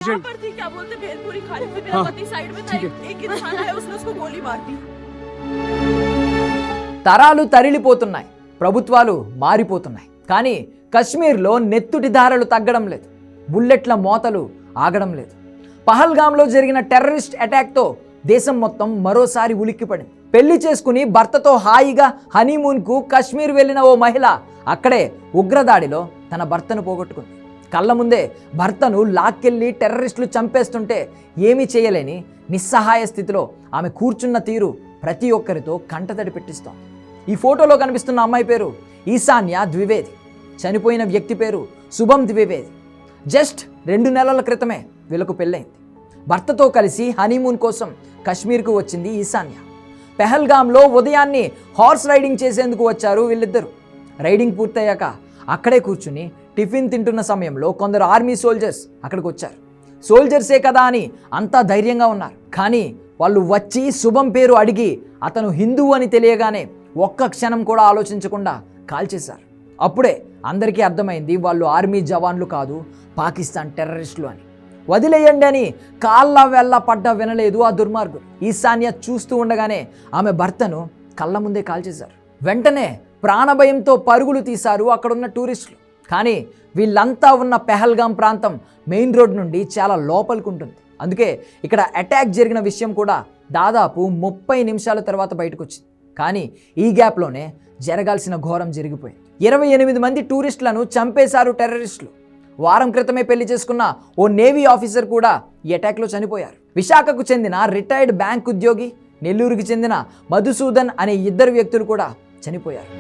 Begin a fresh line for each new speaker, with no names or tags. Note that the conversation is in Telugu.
पर थी, क्या बोलते भेलपुरी खा रही थी, मेरा पति साइड में था, एक इंसान आया उसने उसको गोली मार दी।
తరాలు తరిలిపోతున్నాయి, ప్రభుత్వాలు మారిపోతున్నాయి, కానీ కశ్మీర్లో నెత్తుటి ధారలు తగ్గడం లేదు, బుల్లెట్ల మోతలు ఆగడం లేదు. పహల్గామ్లో జరిగిన టెర్రరిస్ట్ అటాక్తో దేశం మొత్తం మరోసారి ఉలిక్కిపడింది. పెళ్లి చేసుకుని భర్తతో హాయిగా హనీమూన్కు కశ్మీర్ వెళ్ళిన ఓ మహిళ అక్కడే ఉగ్రదాడిలో తన భర్తను పోగొట్టుకుంది. కళ్ళ ముందే భర్తను లాక్కెళ్ళి టెర్రరిస్టులు చంపేస్తుంటే ఏమీ చేయలేని నిస్సహాయ స్థితిలో ఆమె కూర్చున్న తీరు ప్రతి ఒక్కరితో కంటతడి పెట్టిస్తోంది. ఈ ఫోటోలో కనిపిస్తున్న అమ్మాయి పేరు ఈశాన్య ద్వివేది, చనిపోయిన వ్యక్తి పేరు శుభం ద్వివేది. జస్ట్ 2 నెలల క్రితమే వీళ్ళకు పెళ్ళైంది. భర్తతో కలిసి హనీమూన్ కోసం కశ్మీర్కు వచ్చింది ఈశాన్య. పెహల్గామ్లో ఉదయాన్నే హార్స్ రైడింగ్ చేసేందుకు వచ్చారు వీళ్ళిద్దరూ. రైడింగ్ పూర్తయ్యాక అక్కడే కూర్చుని టిఫిన్ తింటున్న సమయంలో కొందరు ఆర్మీ సోల్జర్స్ అక్కడికి వచ్చారు. సోల్జర్సే కదా అని అంతా ధైర్యంగా ఉన్నారు. కానీ వాళ్ళు వచ్చి శుభం పేరు అడిగి అతను హిందువు అని తెలియగానే ఒక్క క్షణం కూడా ఆలోచించకుండా కాల్చేశారు. అప్పుడే అందరికీ అర్థమైంది వాళ్ళు ఆర్మీ జవాన్లు కాదు, పాకిస్తాన్ టెర్రరిస్టులు అని. వదిలేయండి అని కాళ్ళ వెళ్ళ పడ్డ వినలేదు ఆ దుర్మార్గులు. ఈశాన్య చూస్తూ ఉండగానే ఆమె భర్తను కళ్ళ ముందే కాల్చేశారు. వెంటనే ప్రాణభయంతో పరుగులు తీశారు అక్కడున్న టూరిస్టులు. కానీ వీళ్ళంతా ఉన్న పెహల్గాం ప్రాంతం మెయిన్ రోడ్ నుండి చాలా లోపలికి ఉంటుంది. అందుకే ఇక్కడ అటాక్ జరిగిన విషయం కూడా దాదాపు 30 నిమిషాల తర్వాత బయటకు వచ్చింది. కానీ ఈ గ్యాప్లోనే జరగాల్సిన ఘోరం జరిగిపోయింది. 28 మంది టూరిస్టులను చంపేశారు టెర్రరిస్టులు. వారం క్రితమే పెళ్లి చేసుకున్న ఓ నేవీ ఆఫీసర్ కూడా ఈ అటాక్లో చనిపోయారు. విశాఖకు చెందిన రిటైర్డ్ బ్యాంక్ ఉద్యోగి, నెల్లూరుకి చెందిన మధుసూదన్ అనే 2 వ్యక్తులు కూడా చనిపోయారు.